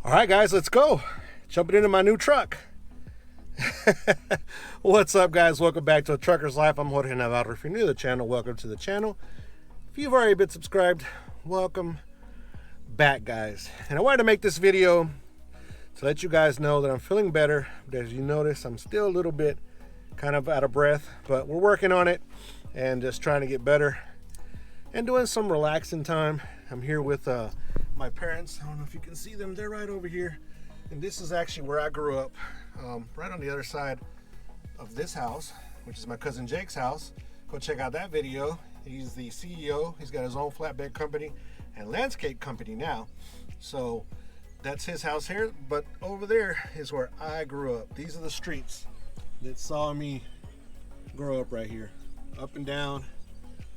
All right, guys, let's go. Jumping into my new truck. What's up, guys? Welcome back to A Trucker's Life. I'm Jorge Navarro. If you're new to the channel, welcome to the channel. If you've already been subscribed, welcome back, guys. And I wanted to make this video to let you guys know that I'm feeling better. But as you notice, I'm still a little bit kind of out of breath, but we're working on it and just trying to get better and doing some relaxing time. I'm here with my parents. I don't know if you can see them. They're right over here. And this is actually where I grew up, right on the other side of this house, which is my cousin Jake's house. Go check out that video. He's the CEO. He's got his own flatbed company and landscape company now. So that's his house here. But over there is where I grew up. These are the streets that saw me grow up right here. Up and down.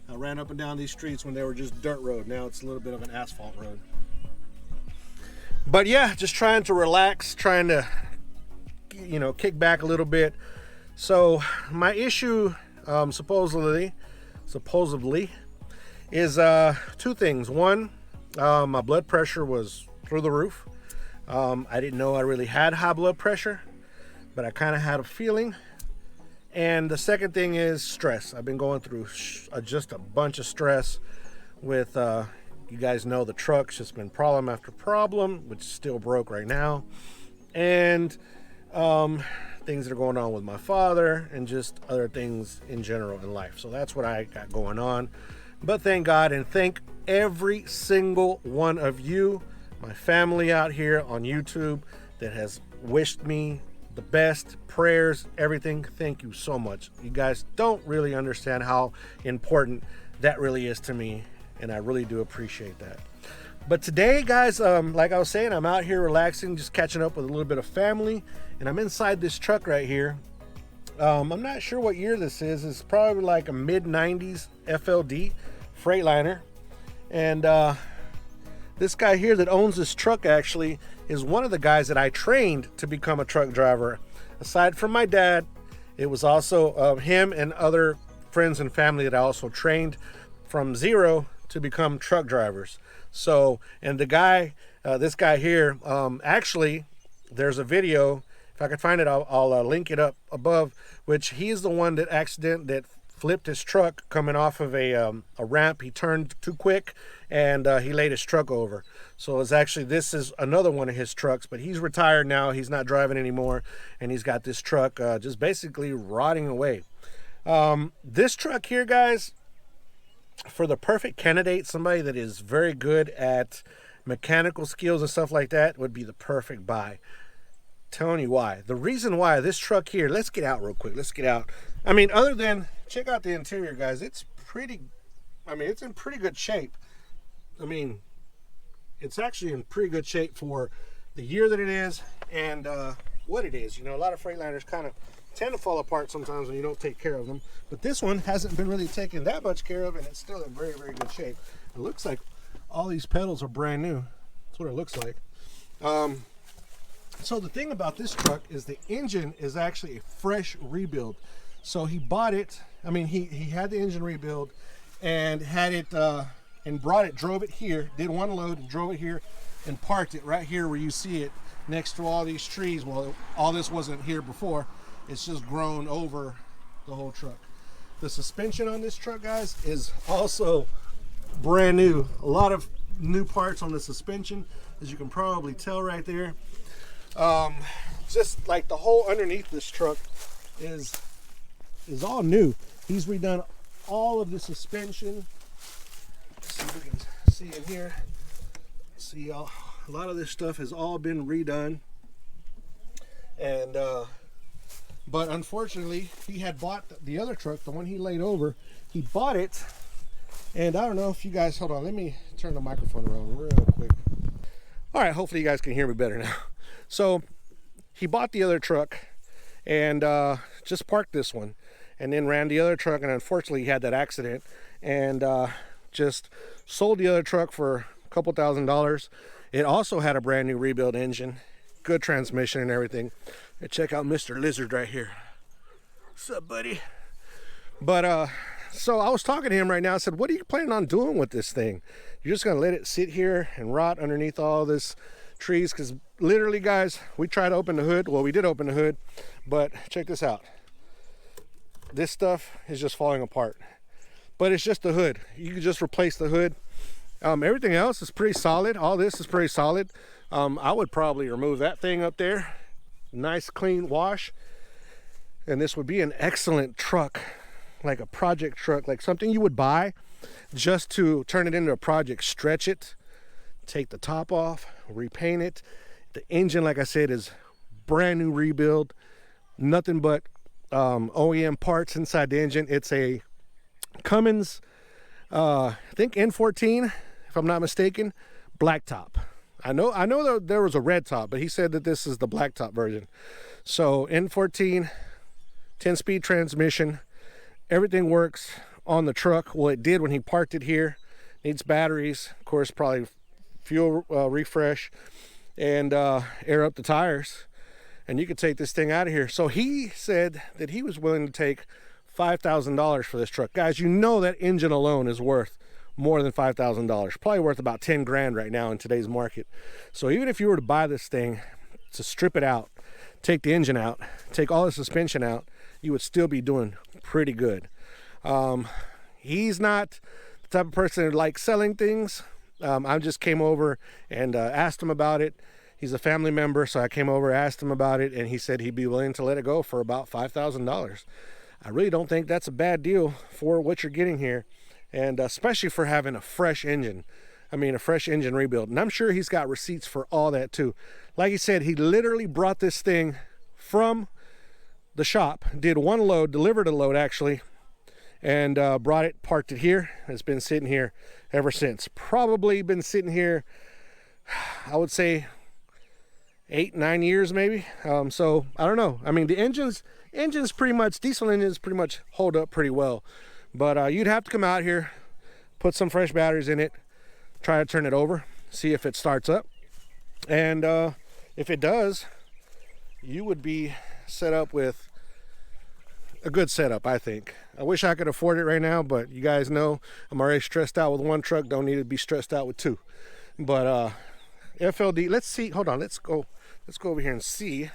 I ran up and down these streets when they were just dirt road. Now it's a little bit of an asphalt road. But yeah, just trying to relax, trying to, kick back a little bit. So my issue, supposedly, is two things. One, my blood pressure was through the roof. I didn't know I really had high blood pressure, but I kind of had a feeling. And the second thing is stress. I've been going through just a bunch of stress with, you guys know the truck's just been problem after problem, which is still broke right now. And things that are going on with my father and just other things in general in life. So that's what I got going on. But thank God and thank every single one of you, my family out here on YouTube that has wished me the best, prayers, everything. Thank you so much. You guys don't really understand how important that really is to me, and I really do appreciate that. But today, guys, like I was saying, I'm out here relaxing, just catching up with a little bit of family, and I'm inside this truck right here. I'm not sure what year this is. It's probably like a mid-90s FLD Freightliner. And this guy here that owns this truck actually is one of the guys that I trained to become a truck driver. Aside from my dad, it was also him and other friends and family that I also trained from zero to become truck drivers. So, and the guy, this guy here, actually, there's a video. If I could find it, I'll link it up above. Which he's the one that flipped his truck coming off of a ramp. He turned too quick and he laid his truck over. So it's actually, this is another one of his trucks, but he's retired now. He's not driving anymore, and he's got this truck just basically rotting away. This truck here, guys, for the perfect candidate, somebody that is very good at mechanical skills and stuff like that, would be the perfect buy. Telling you why. The reason why this truck here, let's get out real quick. Let's get out. I mean, other than, check out the interior, guys. It's pretty, it's in pretty good shape. I mean, it's actually in pretty good shape for the year that it is and what it is. A lot of Freightliners kind of tend to fall apart sometimes when you don't take care of them. But this one hasn't been really taken that much care of, and it's still in very, very good shape. It looks like all these pedals are brand new. That's what it looks like. So the thing about this truck is the engine is actually a fresh rebuild. So he bought it, he had the engine rebuild and had it and brought it, drove it here, did one load and drove it here and parked it right here where you see it next to all these trees. Well, all this wasn't here before. It's just grown over the whole truck. The suspension on this truck, guys, is also brand new. A lot of new parts on the suspension, as you can probably tell right there. Just like the whole underneath this truck is all new. He's redone all of the suspension. Let's see if we can see in here. See, a lot of this stuff has all been redone. And but unfortunately, he had bought the other truck, the one he laid over. He bought it, and I don't know if you guys, hold on, let me turn the microphone around real quick. All right, hopefully you guys can hear me better now. So he bought the other truck and just parked this one, and then ran the other truck, and unfortunately he had that accident and just sold the other truck for a couple $1,000s. It also had a brand new rebuild engine, good transmission and everything. And check out Mr. Lizard right here. What's up, buddy? But so I was talking to him right now. I said, what are you planning on doing with this thing? You're just gonna let it sit here and rot underneath all this trees? Because literally, guys, we tried to open the hood. Well, we did open the hood, but check this out. This stuff is just falling apart, but it's just the hood. You can just replace the hood. Everything else is pretty solid. All this is pretty solid. I would probably remove that thing up there. Nice clean wash. And this would be an excellent truck, like a project truck, like something you would buy just to turn it into a project. Stretch it, take the top off, repaint it. The engine, like I said, is brand new rebuild. Nothing but OEM parts inside the engine. It's a Cummins, I think N14, if I'm not mistaken, black top. I know that there was a red top, but he said that this is the black top version. So N14, 10-speed transmission. Everything works on the truck. Well, it did when he parked it here. Needs batteries, of course, probably fuel refresh, and air up the tires. And you could take this thing out of here. So he said that he was willing to take $5,000 for this truck. Guys, you know that engine alone is worth more than $5,000. Probably worth about 10 grand right now in today's market. So even if you were to buy this thing, to strip it out, take the engine out, take all the suspension out, you would still be doing pretty good. He's not the type of person who likes selling things. I just came over and asked him about it. He's a family member, so I came over, asked him about it, and he said he'd be willing to let it go for about $5,000. I really don't think that's a bad deal for what you're getting here, and especially for having a fresh engine. I mean, a fresh engine rebuild. And I'm sure he's got receipts for all that too. Like he said, he literally brought this thing from the shop, did one load, delivered a load actually, and brought it, parked it here. It's been sitting here ever since. Probably been sitting here, I would say 8-9 years maybe. So I don't know. I mean, the engines pretty much, diesel engines pretty much hold up pretty well, but you'd have to come out here, put some fresh batteries in it, try to turn it over, see if it starts up, and if it does, you would be set up with a good setup, I think. I wish I could afford it right now, but you guys know I'm already stressed out with one truck. Don't need to be stressed out with two. But FLD, let's see. Hold on, let's go over here and see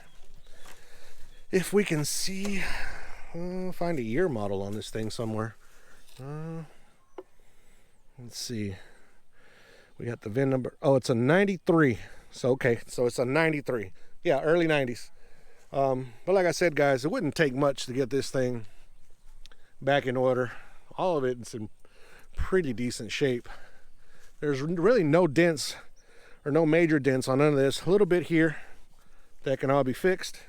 if we can see, find a year model on this thing somewhere. Let's see. We got the VIN number. Oh, it's a 93. So, okay, so it's a 93. Yeah, early 90s. But like I said, guys, it wouldn't take much to get this thing back in order. All of it's in pretty decent shape. There's really no dents or no major dents on none of this. A little bit here that can all be fixed,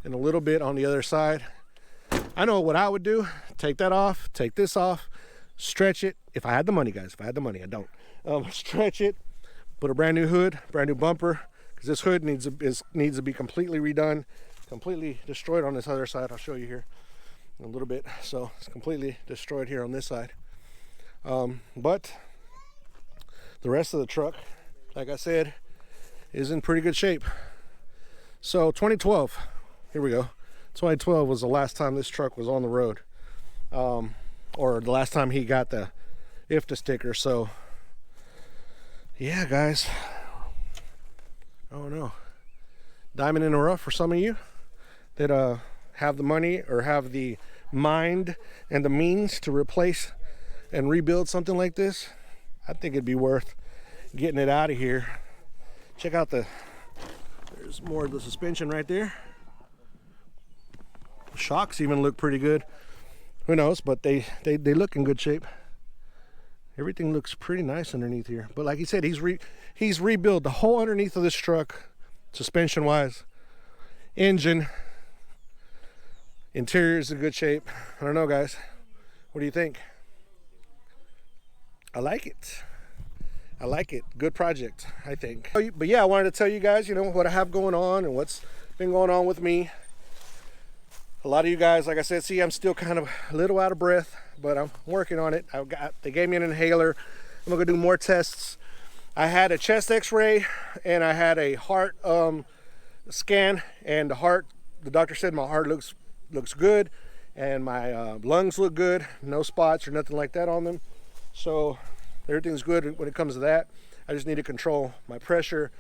and a little bit on the other side. I know what I would do. Take that off, take this off, stretch it. If I had the money, guys, if I had the money, I don't. Stretch it, put a brand new hood, brand new bumper, because this hood needs to be completely redone, completely destroyed on this other side. I'll show you here in a little bit. So it's completely destroyed here on this side. But the rest of the truck, like I said, is in pretty good shape. So 2012, here we go. 2012 was the last time this truck was on the road, or the last time he got the IFTA sticker. So yeah, guys, I don't know. Diamond in the rough for some of you that have the money or have the mind and the means to replace and rebuild something like this. I think it'd be worth getting it out of here. Check out there's more of the suspension right there. The shocks even look pretty good. Who knows, but they look in good shape. Everything looks pretty nice underneath here. But like he said, he's rebuilt the whole underneath of this truck, suspension wise, engine, interior is in good shape. I don't know, guys. What do you think? I like it. I like it. Good project, I think. But yeah, I wanted to tell you guys, you know, what I have going on and what's been going on with me. A lot of you guys, like I said, see, I'm still kind of a little out of breath, but I'm working on it. They gave me an inhaler. I'm gonna do more tests. I had a chest x-ray and I had a heart scan, and the doctor said my heart looks good and my lungs look good. No spots or nothing like that on them. So everything's good when it comes to that. I just need to control my pressure,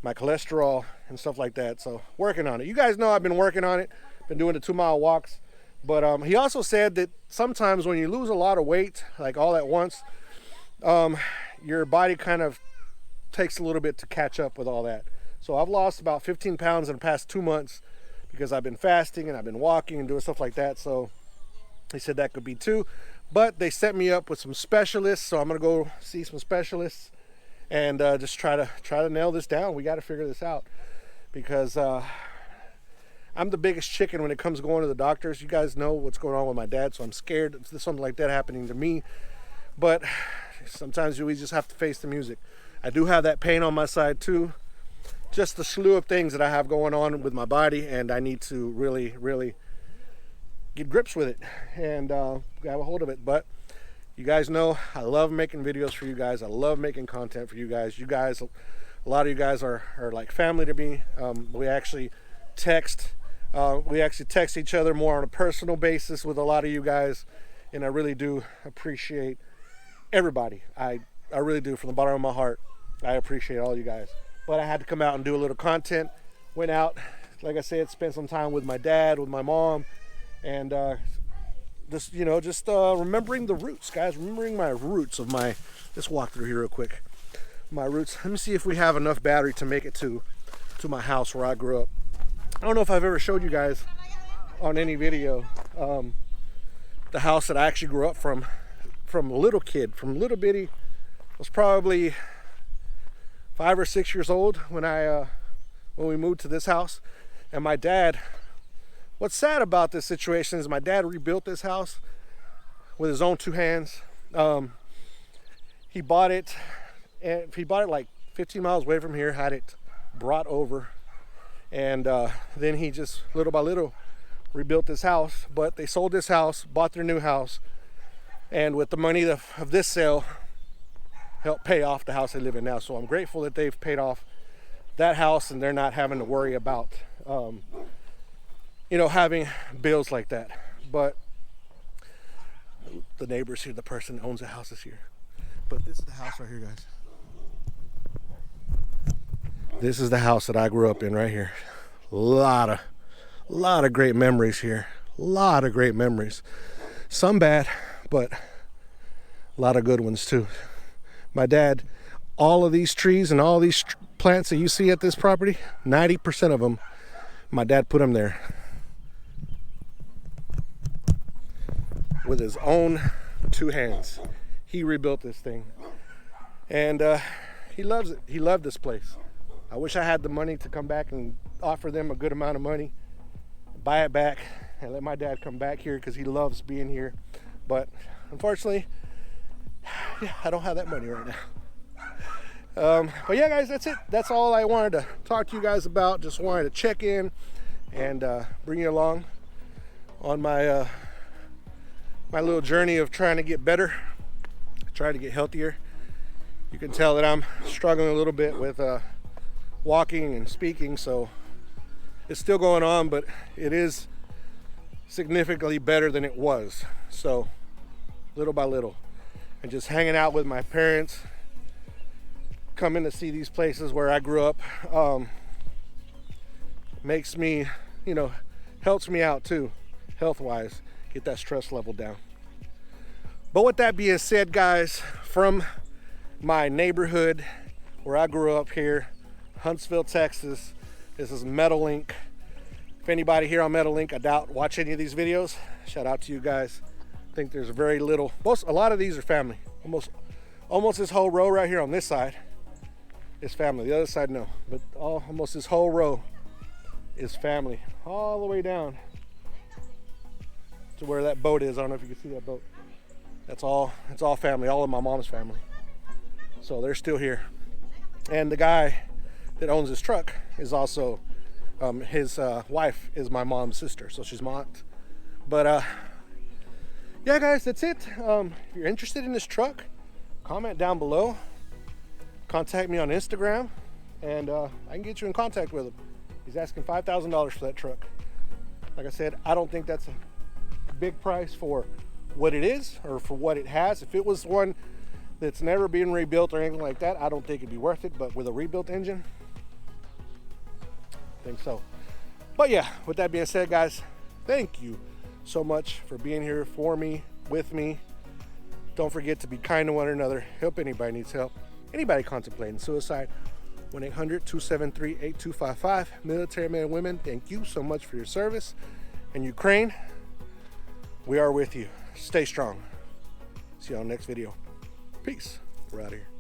my cholesterol and stuff like that. So working on it. You guys know I've been working on it, been doing the 2-mile walks. But he also said that sometimes when you lose a lot of weight, like all at once, your body kind of takes a little bit to catch up with all that. So I've lost about 15 pounds in the past 2 months because I've been fasting and I've been walking and doing stuff like that. So he said that could be too. But they set me up with some specialists, so I'm gonna go see some specialists and just try to nail this down. We got to figure this out because I'm the biggest chicken when it comes to going to the doctors. You guys know what's going on with my dad, so I'm scared of something like that happening to me. But sometimes we just have to face the music. I do have that pain on my side too. Just the slew of things that I have going on with my body, and I need to really get grips with it and grab a hold of it. But you guys know I love making videos for you guys. I love making content for you guys. You guys, a lot of you guys are like family to me. We actually text each other more on a personal basis with a lot of you guys, and I really do appreciate everybody. I really do, from the bottom of my heart. I appreciate all you guys. But I had to come out and do a little content. Went out, like I said, spent some time with my dad, with my mom, and just remembering the roots, guys. Remembering my roots of my. Let's walk through here real quick. My roots. Let me see if we have enough battery to make it to my house where I grew up. I don't know if I've ever showed you guys on any video the house that I actually grew up from a little kid, from little bitty. I was probably 5 or 6 years old when we moved to this house. And my dad, what's sad about this situation is my dad rebuilt this house with his own 2 hands. He bought it like 15 miles away from here, had it brought over, and then he just little by little rebuilt this house. But they sold this house, bought their new house, and with the money of this sale helped pay off the house they live in now. So I'm grateful that they've paid off that house and they're not having to worry about having bills like that. But the neighbors here, the person that owns the house is here. But this is the house right here, guys. This is the house that I grew up in right here. A lot of great memories here. A lot of great memories. Some bad, but a lot of good ones too. My dad, all of these trees and all these plants that you see at this property, 90% of them, my dad put them there with his own 2 hands. He rebuilt this thing, and he loves it. He loved this place. I wish I had the money to come back and offer them a good amount of money, buy it back, and let my dad come back here because he loves being here. But unfortunately, I don't have that money right now. But yeah, guys, that's it. That's all I wanted to talk to you guys about. Just wanted to check in and bring you along on my my little journey of trying to get better, trying to get healthier. You can tell that I'm struggling a little bit with walking and speaking, so it's still going on, but it is significantly better than it was. So little by little, and just hanging out with my parents, coming to see these places where I grew up, makes me, helps me out too, health-wise, get that stress level down. But with that being said, guys, from my neighborhood where I grew up here, Huntsville, Texas, this is Metal Link. If anybody here on Metal Link, I doubt, watch any of these videos, shout out to you guys. I think there's very little, a lot of these are family. Almost this whole row right here on this side is family. The other side, no, but almost this whole row is family, all the way down to where that boat is. I don't know if you can see that boat. It's all family, all of my mom's family. So they're still here. And the guy that owns this truck is also, his wife is my mom's sister, so she's my aunt. But yeah, guys, that's it. If you're interested in this truck, comment down below. Contact me on Instagram, and I can get you in contact with him. He's asking $5,000 for that truck. Like I said, I don't think that's a big price for what it is or for what it has. If it was one that's never been rebuilt or anything like that, I don't think it'd be worth it. But with a rebuilt engine, think so. But yeah, with that being said, guys, thank you so much for being here for me, with me. Don't forget to be kind to one another. Help anybody needs help. Anybody contemplating suicide, 1-800-273-8255. Military men and women, thank you so much for your service. And Ukraine, we are with you. Stay strong. See you on the next video. Peace. We're out of here.